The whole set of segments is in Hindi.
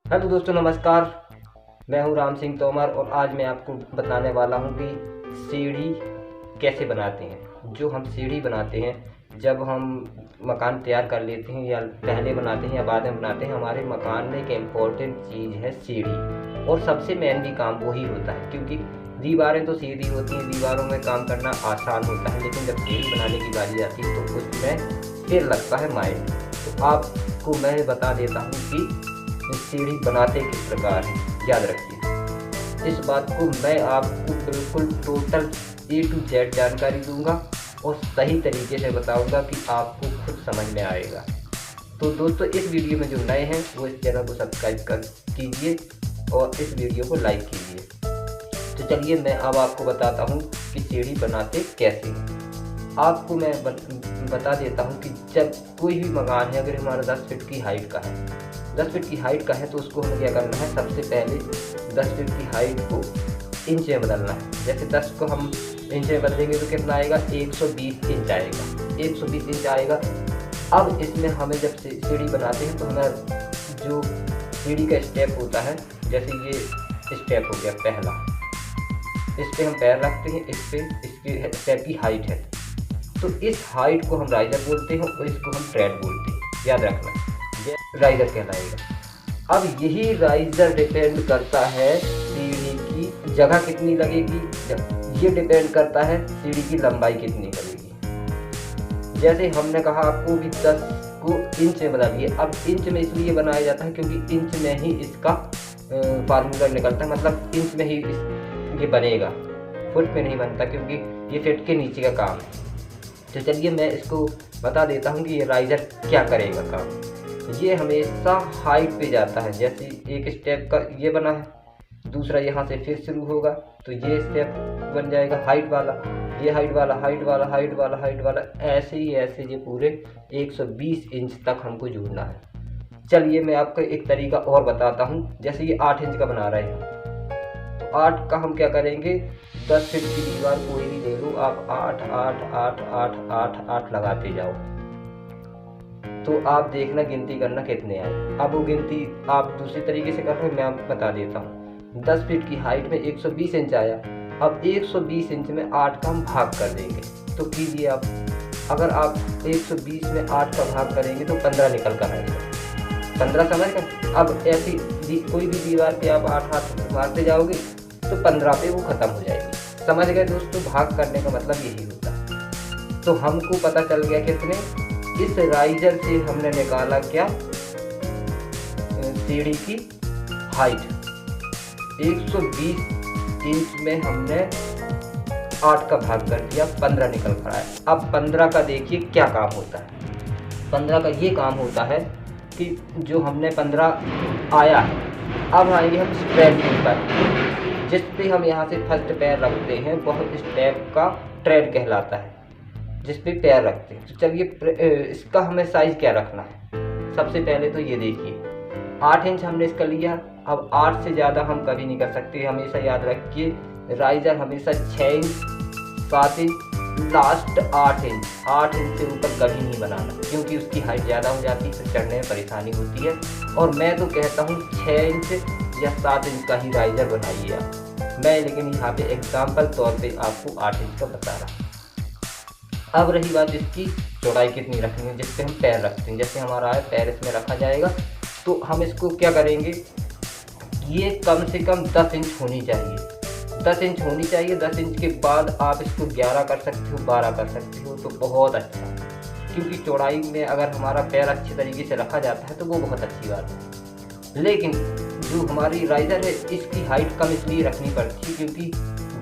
हेलो दोस्तों, नमस्कार। मैं हूं राम सिंह तोमर और आज मैं आपको बताने वाला हूं कि सीढ़ी कैसे बनाते हैं। जो हम सीढ़ी बनाते हैं, जब हम मकान तैयार कर लेते हैं या पहले बनाते हैं या बाद में बनाते हैं, हमारे मकान में एक इम्पोर्टेंट चीज़ है सीढ़ी। और सबसे मेन भी काम वही होता है, क्योंकि दीवारें तो सीधी होती हैं, दीवारों में काम करना आसान होता है, लेकिन जब सीढ़ी बनाने की बारी आती है तो उसमें फिर लगता है माइंड। तो आपको मैं बता देता हूँ कि सीढ़ी बनाते किस प्रकार है, याद रखिए। इस बात को मैं आपको बिल्कुल टोटल A to Z जानकारी दूंगा और सही तरीके से बताऊंगा कि आपको खुद समझ में आएगा। तो दोस्तों, इस वीडियो में जो नए हैं वो इस चैनल को सब्सक्राइब कर कीजिए और इस वीडियो को लाइक कीजिए। तो चलिए मैं अब आपको बताता हूँ कि सीढ़ी बनाते कैसे हैं। आपको मैं बता देता हूँ कि जब कोई भी मकान है, अगर हमारा 10 फीट की हाइट का है, 10 फीट की हाइट का है, तो उसको हमें क्या करना है, सबसे पहले 10 फीट की हाइट को इंच में बदलना है। जैसे 10 को हम इंच में बदलेंगे तो कितना आएगा, 120 इंच आएगा, 120 इंच आएगा। अब इसमें हमें जब सीढ़ी बनाते हैं तो हमें जो सीढ़ी का स्टेप होता है, जैसे ये स्टेप हो गया पहला, इस पे हम पैर रखते हैं, इस पे इसके स्टेप की हाइट है, तो इस हाइट को हम राइजर बोलते हैं और इसको हम ट्रेड बोलते हैं, याद रखना, ये राइजर कहलाएगा। अब यही राइजर डिपेंड करता है सीढ़ी की जगह कितनी लगेगी, ये डिपेंड करता है सीढ़ी की लंबाई कितनी लगेगी। जैसे हमने कहा आपको कि 10 को इंच में बदलिए। अब इंच में इसलिए बनाया जाता है क्योंकि इंच में ही इसका फार्मूला निकलता है, मतलब इंच में ही ये बनेगा, फुट में नहीं बनता, क्योंकि ये फिट के नीचे का काम है। तो चलिए मैं इसको बता देता हूँ कि ये राइजर क्या करेगा काम। ये हमेशा हाइट पे जाता है। जैसे एक स्टेप का ये बना है, दूसरा यहाँ से फिर शुरू होगा, तो ये स्टेप बन जाएगा हाइट वाला, ये हाइट वाला, हाइट वाला, हाइट वाला, हाइट वाला, ऐसे ही ऐसे ये पूरे 120 इंच तक हमको जोड़ना है। चलिए मैं आपको एक तरीका और बताता हूँ। जैसे ये 8 इंच का बना रहे हैं, तो 8 का हम क्या करेंगे, 10 फीट की दीवार कोई भी ले लो आप, 8 8 8 8 8 8 लगाते जाओ, तो आप देखना गिनती करना कितने आए। अब वो गिनती आप दूसरी तरीके से कर रहे हैं, मैं आपको बता देता हूँ। 10 फीट की हाइट में 120 इंच आया। अब 120 इंच में 8 का हम भाग कर देंगे, तो कीजिए आप, अगर आप 120 में 8 का भाग करेंगे तो 15 निकल कर आएगा, 15 समझ गए। अब ऐसी कोई भी दीवार पे आप 8 हाथ मारते जाओगे तो 15 पे वो खत्म हो जाएगी। समझ गए दोस्तों, भाग करने का मतलब यही होता है। तो हमको पता चल गया कितने, इस राइजर से हमने निकाला क्या, सीढ़ी की हाइट 120 इंच में हमने 8 का भाग कर दिया, 15 निकल कर आया। अब 15 का देखिए क्या काम होता है। 15 का ये काम होता है कि जो हमने 15 आया है, अब आएंगे हम स्ट्रेट पर, जिस पे हम यहाँ से फर्स्ट पैर रखते हैं वह स्टेप का ट्रेड कहलाता है, जिस पे पैर रखते हैं। तो चलिए इसका हमें साइज क्या रखना है। सबसे पहले तो ये देखिए 8 इंच हमने इसका लिया। अब 8 से ज़्यादा हम कभी नहीं कर सकते, हमेशा याद रखिए राइजर हमेशा 6 inch 7 inch last 8 inch, 8 inch से ऊपर कभी नहीं बनाना, क्योंकि उसकी हाइट ज़्यादा हो जाती है, फिर चढ़ने में परेशानी होती है। और मैं तो कहता हूँ 6 इंच या 7 इंच का ही राइजर बनाइए आप। मैं लेकिन यहाँ पे एग्जाम्पल तौर पे आपको 8 इंच का बता रहा हूँ। अब रही बात इसकी चौड़ाई कितनी रखनी है, जिससे हम पैर रखते हैं। जैसे हमारा है पैर इसमें रखा जाएगा, तो हम इसको क्या करेंगे, ये कम से कम 10 इंच होनी चाहिए, 10 इंच होनी चाहिए। 10 इंच के बाद आप इसको 11 कर सकते हो, 12 कर सकते हो, तो बहुत अच्छा, क्योंकि चौड़ाई में अगर हमारा पैर अच्छे तरीके से रखा जाता है तो वो बहुत अच्छी बात है। लेकिन जो हमारी राइजर है इसकी हाइट कम इसलिए रखनी पड़ती है क्योंकि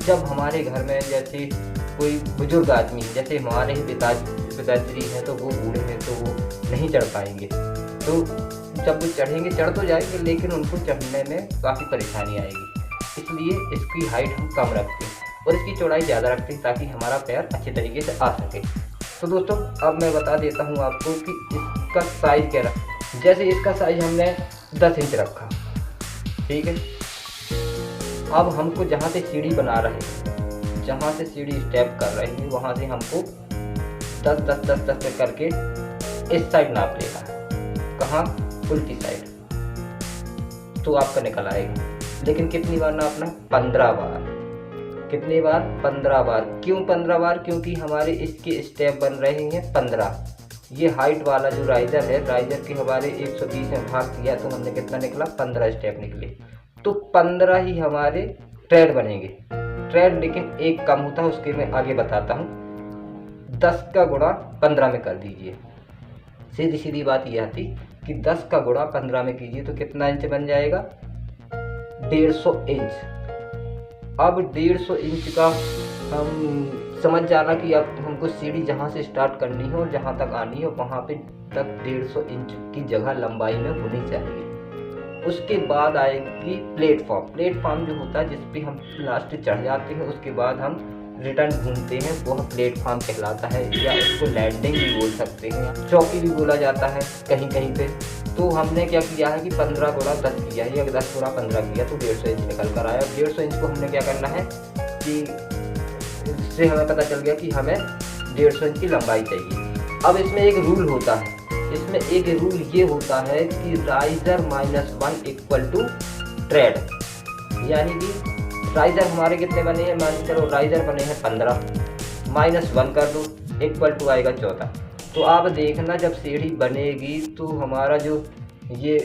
जब हमारे घर में जैसे कोई बुजुर्ग आदमी है, जैसे हमारे ही पिताजी हैं, तो वो बूढ़े हैं तो वो नहीं चढ़ पाएंगे, तो जब वो चढ़ेंगे, चढ़ तो जाएंगे लेकिन उनको चढ़ने में काफ़ी परेशानी आएगी, इसलिए इसकी हाइट हम कम रखते हैं और इसकी चौड़ाई ज़्यादा रखते हैं ताकि हमारा पैर अच्छे तरीके से आ सके। तो दोस्तों अब मैं बता देता हूँ आपको कि इसका साइज़ क्या रखा। जैसे इसका साइज़ हमने 10 इंच रखा, ठीक है। अब हमको जहाँ से सीढ़ी बना रहे हैं, जहाँ से सीढ़ी स्टेप कर रहे हैं, वहाँ से हमको 10 10 10 10 करके इस साइड नाप लेना है। कहाँ, उल्टी साइड। तो आपका निकल आएगा। लेकिन कितनी बार नापना? 15 बार। कितनी बार? 15 बार। क्यों 15 बार? क्योंकि हमारे इसके स्टेप बन रहे हैं 15। ये हाइट वाला जो राइजर है, राइजर के हमारे 120 में भाग किया तो हमने कितना निकला? 15 स्टेप निकले। तो 15 ही हमारे ट्रेड बनेंगे। ट्रेड लेकिन एक कम होता है, उसके मैं आगे बताता हूँ। 10 का गुणा 15 में कर दीजिए। सीधी सीधी बात यह आती कि 10 का गुणा 15 में कीजिए तो कितना इंच बन जाएगा? 150 इंच। अब 150 इंच का हम समझ जाना कि अब हमको सीढ़ी जहाँ से स्टार्ट करनी है और जहाँ तक आनी है वहाँ पे तक 150 इंच की जगह लंबाई में होनी चाहिए। उसके बाद आएगी प्लेटफॉर्म। प्लेटफॉर्म जो होता है जिस पे हम लास्ट चढ़ जाते हैं, उसके बाद हम रिटर्न घूमते हैं, वह प्लेटफॉर्म कहलाता है, या उसको लैंडिंग भी बोल सकते हैं, चौकी भी बोला जाता है कहीं कहीं पे। तो हमने क्या किया है कि 15 गुणा 10 किया है, या 10 गुणा 15 किया तो 150 इंच निकल कर आया। 150 इंच को हमने क्या करना है कि इससे हमें पता चल गया कि हमें 150 इंच की लंबाई चाहिए। अब इसमें एक रूल होता है, इसमें एक रूल ये होता है कि राइजर -1 इक्वल टू ट्रेड। यानी कि राइजर हमारे कितने बने हैं? मान चलो राइजर बने हैं 15, -1 कर दो, इक्वल टू आएगा 14। तो आप देखना जब सीढ़ी बनेगी तो हमारा जो ये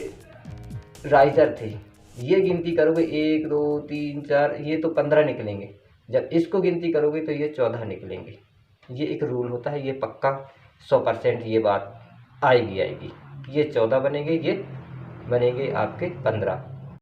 राइजर थे, ये गिनती करोगे 1 2 3 4, ये तो 15 निकलेंगे। जब इसको गिनती करोगे तो ये 14 निकलेंगे। ये एक रूल होता है, ये पक्का 100% ये बात आएगी। ये 14 बनेंगे, ये बनेंगे आपके 15।